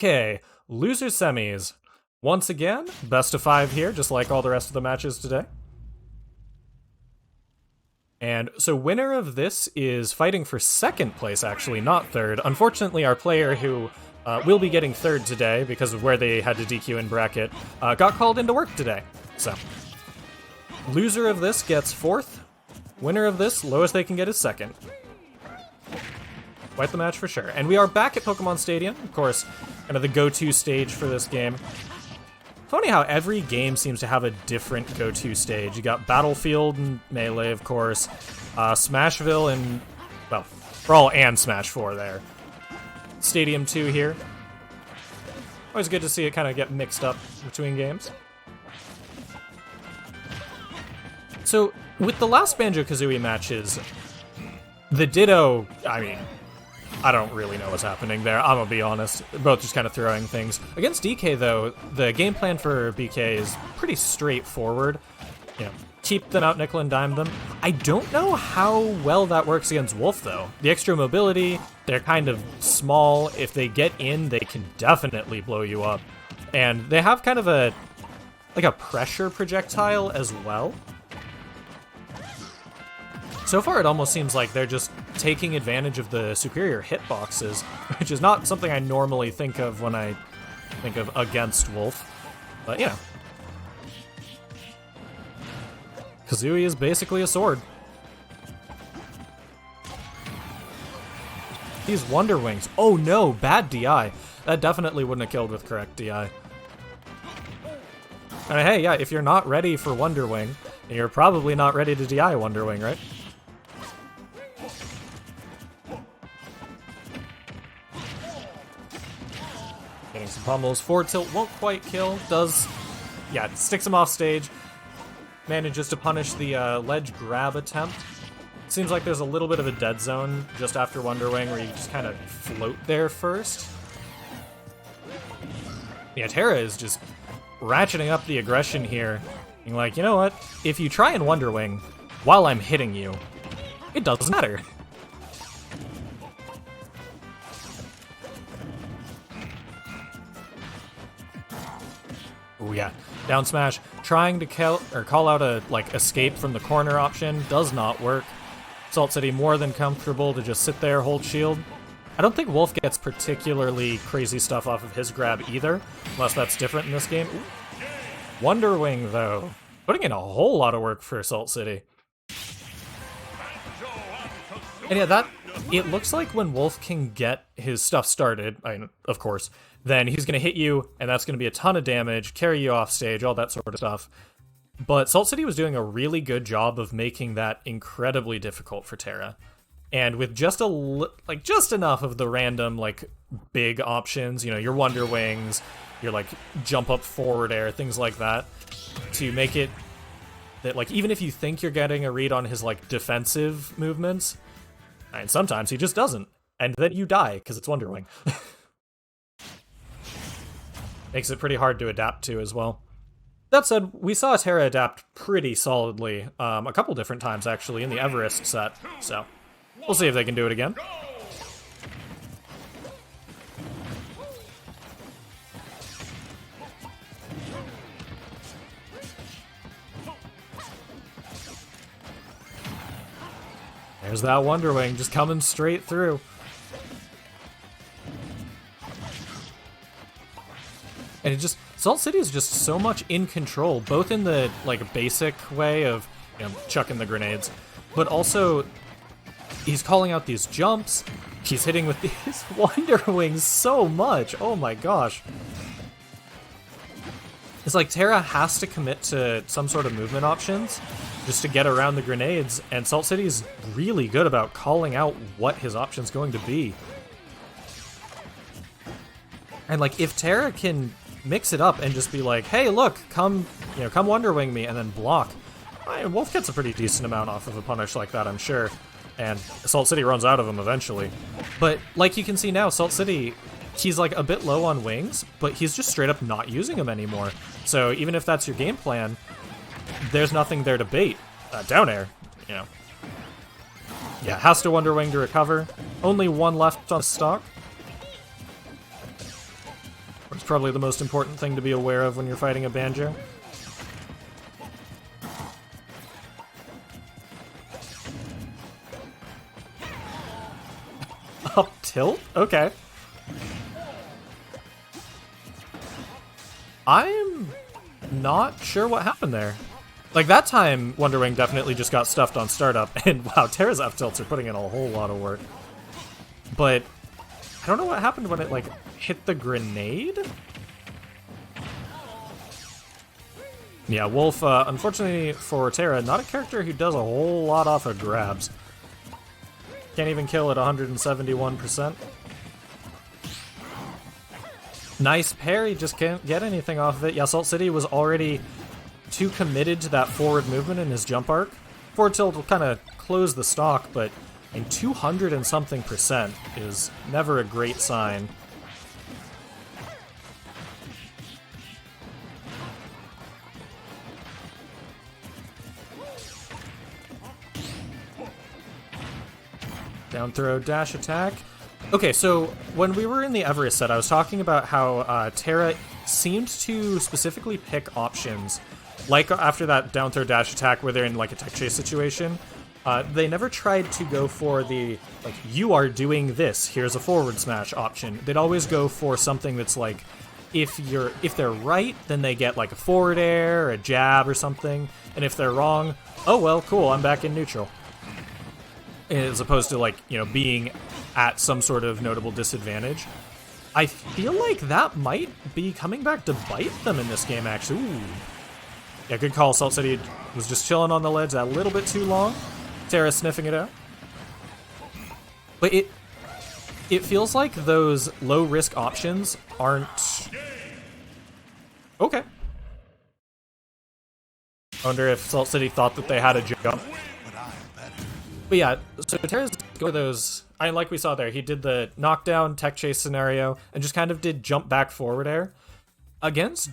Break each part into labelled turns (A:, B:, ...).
A: Okay, loser semis. Once again, best of 5 here, just like all the rest of the matches today. And so winner of this is fighting for second place, actually, not third. Unfortunately, our player who will be getting third today because of where they had to DQ in bracket got called into work today. So, loser of this gets fourth. Winner of this, lowest they can get is second. Quite the match for sure. And we are back at Pokemon Stadium, of course, kind of the go-to stage for this game. Funny how every game seems to have a different go-to stage. You got Battlefield and Melee, of course, Smashville and, well, Brawl and Smash 4 there. Stadium 2 here. Always good to see it kind of get mixed up between games. So, with the last Banjo Kazooie matches, the Ditto, I mean, I don't really know what's happening there, I'm gonna be honest. They're both just kind of throwing things. Against DK, though, the game plan for BK is pretty straightforward. You know, keep them out, nickel and dime them. I don't know how well that works against Wolf, though. The extra mobility, they're kind of small. If they get in, they can definitely blow you up. And they have kind of a pressure projectile as well. So far, it almost seems like they're just taking advantage of the superior hitboxes, which is not something I normally think of when I think of against Wolf. But, you know. Kazooie is basically a sword. These Wonder Wings. Oh no, bad DI. That definitely wouldn't have killed with correct DI. And hey, yeah, if you're not ready for Wonder Wing, you're probably not ready to DI Wonder Wing, right? Getting some pummels. Forward tilt won't quite kill. Does, yeah, it sticks him off stage. Manages to punish the ledge grab attempt. Seems like there's a little bit of a dead zone just after Wonder Wing where you just kind of float there first. Yeah, Terra is just ratcheting up the aggression here. Being like, you know what? If you try and Wonder Wing while I'm hitting you, it doesn't matter. Oh yeah, down smash. Trying to call out a escape from the corner option does not work. Salt City more than comfortable to just sit there, hold shield. I don't think Wolf gets particularly crazy stuff off of his grab either, unless that's different in this game. Ooh. Wonder Wing though, putting in a whole lot of work for Salt City. And yeah, it looks like when Wolf can get his stuff started, I mean, of course, then he's going to hit you, and that's going to be a ton of damage, carry you off stage, all that sort of stuff. But Salt City was doing a really good job of making that incredibly difficult for Terra. And with just just enough of the random, big options, you know, your Wonder Wings, your, jump up forward air, things like that, to make it that, even if you think you're getting a read on his, defensive movements, and sometimes he just doesn't, and then you die, because it's Wonder Wing. Makes it pretty hard to adapt to as well. That said, we saw Terra adapt pretty solidly a couple different times, actually, in the Everest set, so we'll see if they can do it again. There's that Wonder Wing just coming straight through. And Salt City is just so much in control, both in the, basic way of, you know, chucking the grenades, but also he's calling out these jumps, he's hitting with these Wonder Wings so much, oh my gosh. It's like Terra has to commit to some sort of movement options just to get around the grenades, and Salt City is really good about calling out what his option's going to be. And if Terra can mix it up and just be like, hey, look, come Wonder Wing me, and then block. Wolf gets a pretty decent amount off of a punish like that, I'm sure. And Salt City runs out of them eventually. But like you can see now, Salt City, he's a bit low on wings, but he's just straight up not using them anymore. So even if that's your game plan, there's nothing there to bait. Down air, you know. Yeah, has to Wonder Wing to recover. Only one left on stock. It's probably the most important thing to be aware of when you're fighting a Banjo. Up tilt? Okay. I'm not sure what happened there. Like, that time, Wonder Wing definitely just got stuffed on startup, and wow, Terra's up tilts are putting in a whole lot of work. But I don't know what happened when it, like, hit the grenade? Yeah, Wolf, unfortunately for Terra, not a character who does a whole lot off of grabs. Can't even kill at 171%. Nice parry, just can't get anything off of it. Yeah, Salt City was already too committed to that forward movement in his jump arc. Forward tilt will kind of close the stock, but in 200 and something percent is never a great sign. Down throw, dash attack. Okay, so when we were in the Everest set, I was talking about how Terra seems to specifically pick options, like after that down throw dash attack where they're in like a tech chase situation. They never tried to go for the, like, you are doing this, here's a forward smash option. They'd always go for something that's like, if they're right, then they get like a forward air, or a jab or something, and if they're wrong, oh well, cool, I'm back in neutral. As opposed to, like, you know, being at some sort of notable disadvantage. I feel like that might be coming back to bite them in this game, actually. Ooh. Yeah, good call. Salt City was just chilling on the ledge a little bit too long. Terra sniffing it out. But it feels like those low-risk options aren't... Okay. I wonder if Salt City thought that they had a jump. But yeah, so Terra's going those, like we saw there, he did the knockdown tech chase scenario and just kind of did jump back forward air. Against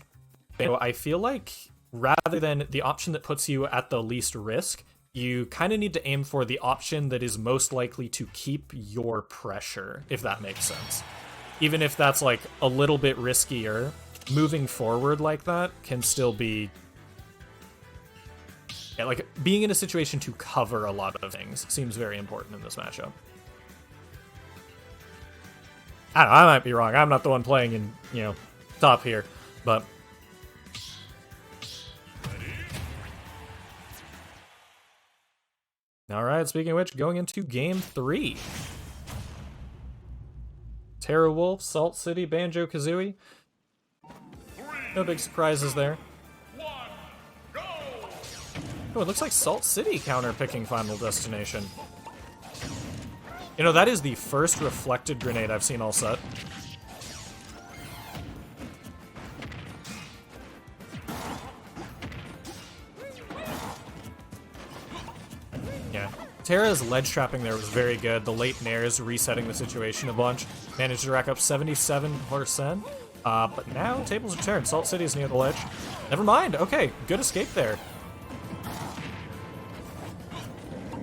A: Banjo, I feel like rather than the option that puts you at the least risk, you kind of need to aim for the option that is most likely to keep your pressure, if that makes sense. Even if that's like a little bit riskier, moving forward like that can still be... Yeah, like, being in a situation to cover a lot of things seems very important in this matchup. I don't know, I might be wrong. I'm not the one playing in, you know, top here, but... Alright, speaking of which, going into Game 3. Terra Wolf, Salt City, Banjo Kazooie. No big surprises there. Oh, it looks like Salt City counter-picking Final Destination. You know, that is the first reflected grenade I've seen all set. Yeah. Terra's ledge trapping there was very good. The late nairs resetting the situation a bunch. Managed to rack up 77%. But now tables are turned. Salt City's near the ledge. Never mind. Okay, good escape there.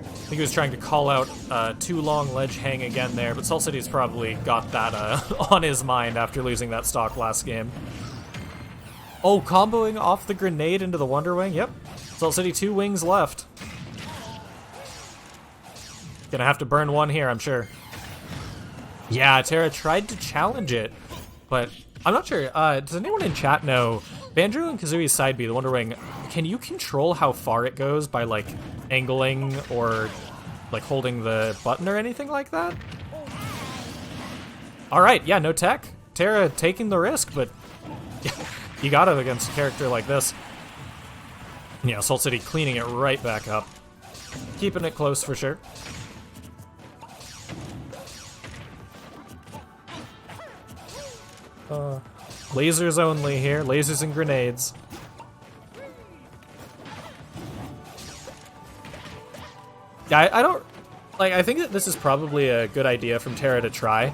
A: I think he was trying to call out too long ledge hang again there, but Salt City's probably got that on his mind after losing that stock last game. Oh, comboing off the grenade into the Wonder Wing? Yep. Salt City 2 wings left. Gonna have to burn one here, I'm sure. Yeah, Terra tried to challenge it, but I'm not sure. Does anyone in chat know, Banjo and Kazooie's side B, the Wonder Wing, can you control how far it goes by, like, angling or, like, holding the button or anything like that? Alright, yeah, no tech. Terra taking the risk, but you got it against a character like this. Yeah, Salt City cleaning it right back up. Keeping it close for sure. Lasers only here. Lasers and grenades. Yeah, I don't... Like, I think that this is probably a good idea from Terra to try.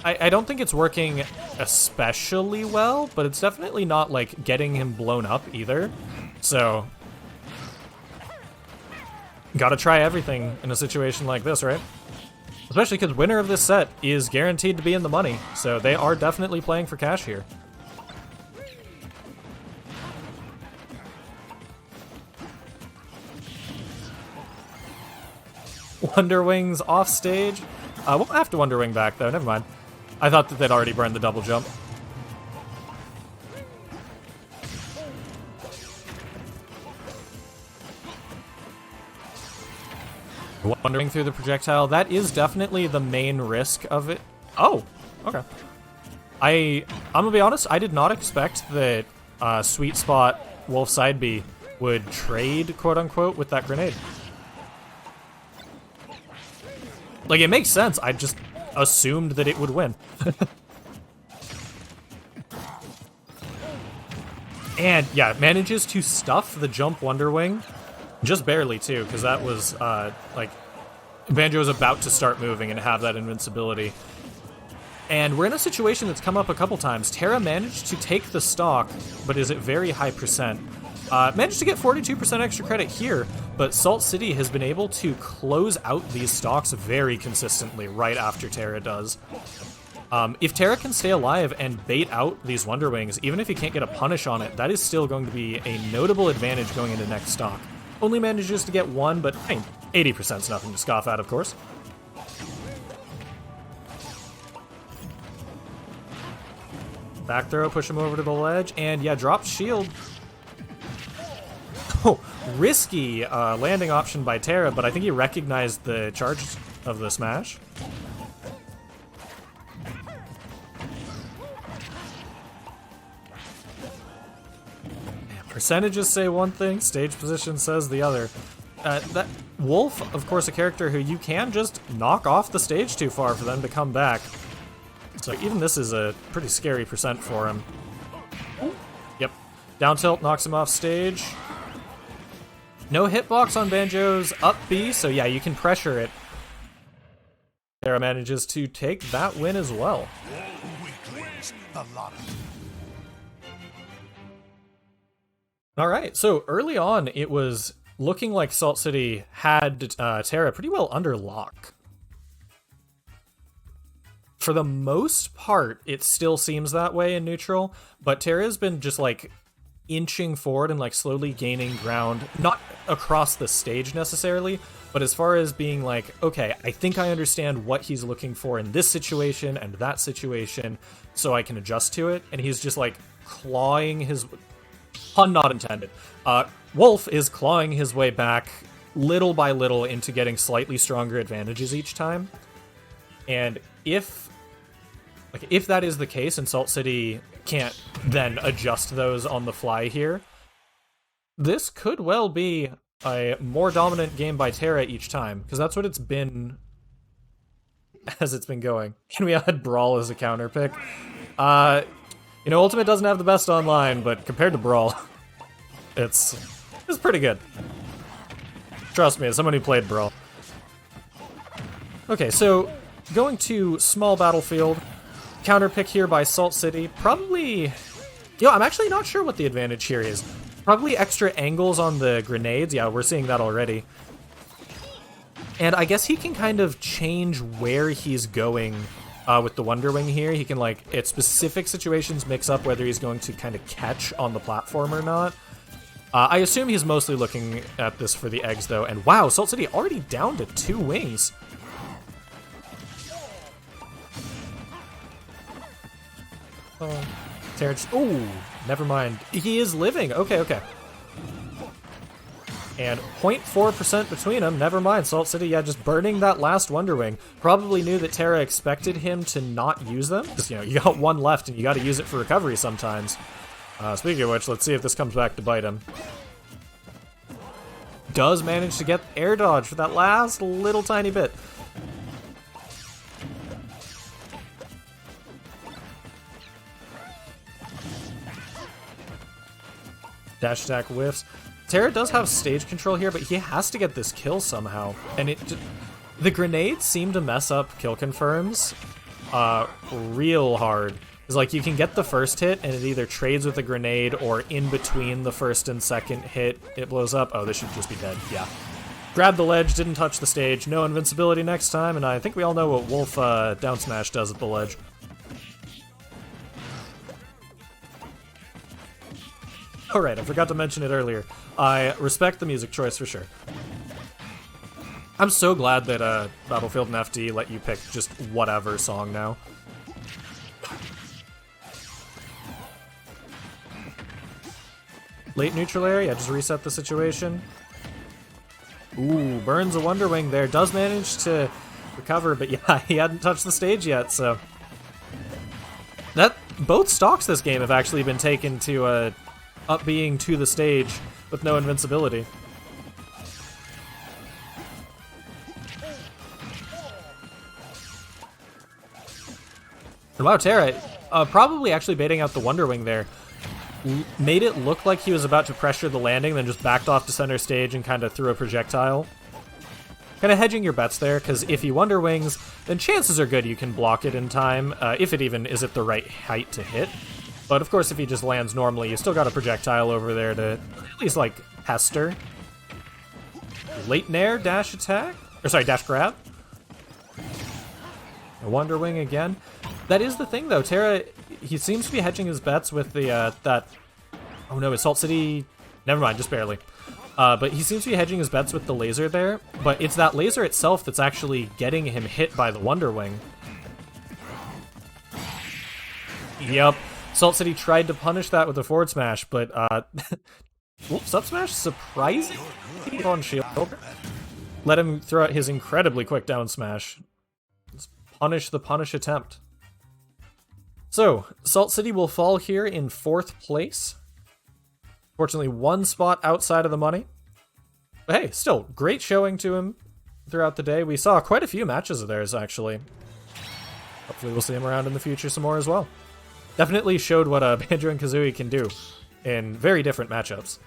A: I don't think it's working especially well, but it's definitely not, like, getting him blown up either. So... Gotta try everything in a situation like this, right? Especially because winner of this set is guaranteed to be in the money, so they are definitely playing for cash here. Wonder Wings off stage. We'll have to Wonder Wing back though, never mind. I thought that they'd already burned the double jump. Wandering through the projectile, that is definitely the main risk of it. Oh, okay. I'm gonna be honest, I did not expect that Sweet Spot Wolf Side B would trade, quote unquote, with that grenade. Like, it makes sense, I just assumed that it would win. And yeah, manages to stuff the jump Wonder Wing. Just barely, too, because that was, like, Banjo was about to start moving and have that invincibility. And we're in a situation that's come up a couple times. Terra managed to take the stock, but is at very high percent. Managed to get 42% extra credit here, but Salt City has been able to close out these stocks very consistently right after Terra does. If Terra can stay alive and bait out these Wonder Wings, even if he can't get a punish on it, that is still going to be a notable advantage going into next stock. Only manages to get one, but I mean, 80% is nothing to scoff at, of course. Back throw, push him over to the ledge, and yeah, dropped shield. Oh, risky landing option by Terra, but I think he recognized the charge of the smash. Percentages say one thing, stage position says the other. That Wolf, of course, a character who you can just knock off the stage too far for them to come back. So even this is a pretty scary percent for him. Yep. Down tilt knocks him off stage. No hitbox on Banjo's up B, so yeah, you can pressure it. Terra manages to take that win as well. Alright, so early on, it was looking like Salt City had Terra pretty well under lock. For the most part, it still seems that way in neutral, but Terra's been just like inching forward and like slowly gaining ground, not across the stage necessarily, but as far as being like, okay, I think I understand what he's looking for in this situation and that situation, so I can adjust to it, and he's just like clawing his... Pun not intended. Wolf is clawing his way back little by little into getting slightly stronger advantages each time. And if that is the case and Salt City can't then adjust those on the fly here, this could well be a more dominant game by Terra each time, because that's what it's been as it's been going. Can we add Brawl as a counter pick? You know, Ultimate doesn't have the best online, but compared to Brawl, it's pretty good. Trust me, as someone who played Brawl. Okay, so going to small battlefield, counter pick here by Salt City. Probably, I'm actually not sure what the advantage here is. Probably extra angles on the grenades. Yeah, we're seeing that already. And I guess he can kind of change where he's going with the Wonder Wing here. He can, like, at specific situations mix up whether he's going to kind of catch on the platform or not. I assume he's mostly looking at this for the eggs, though. And wow, Salt City already down to 2 wings. Terrence, ooh, never mind. He is living. Okay. And 0.4% between them. Never mind. Salt City, yeah, just burning that last Wonder Wing. Probably knew that Terra expected him to not use them. Because, you got one left and you got to use it for recovery sometimes. Speaking of which, let's see if this comes back to bite him. Does manage to get air dodge for that last little tiny bit. Dash attack whiffs. Terra does have stage control here, but he has to get this kill somehow. And the grenades seem to mess up kill confirms real hard. It's like you can get the first hit and it either trades with a grenade or in between the first and second hit it blows up. Oh, this should just be dead. Yeah. Grabbed the ledge, didn't touch the stage. No invincibility next time, and I think we all know what Wolf down smash does at the ledge. Alright, I forgot to mention it earlier. I respect the music choice for sure. I'm so glad that Battlefield and FD let you pick just whatever song now. Late neutral area, just reset the situation. Ooh, burns a Wonder Wing there. Does manage to recover, but yeah, he hadn't touched the stage yet, so... Both stocks this game have actually been taken to up being to the stage with no invincibility. And wow, Terra, probably actually baiting out the Wonder Wing there. Made it look like he was about to pressure the landing, then just backed off to center stage and kind of threw a projectile. Kind of hedging your bets there, because if he Wonder Wings, then chances are good you can block it in time, if it even is at the right height to hit. But of course, if he just lands normally, you still got a projectile over there to at least, like, pester. Late Nair, dash attack? Or sorry, dash grab. A Wonder Wing again. That is the thing, though. Terra, he seems to be hedging his bets with the, that... Oh no, Salt City... Never mind, just barely. But he seems to be hedging his bets with the laser there, but it's that laser itself that's actually getting him hit by the Wonder Wing. Yep. Salt City tried to punish that with a forward smash, but, Whoops, up smash? Surprising on shield. Let him throw out his incredibly quick down smash. Let's punish the punish attempt. So, Salt City will fall here in 4th place. Fortunately, 1 spot outside of the money. But hey, still, great showing to him throughout the day. We saw quite a few matches of theirs, actually. Hopefully we'll see him around in the future some more as well. Definitely showed what Banjo and Kazooie can do in very different matchups.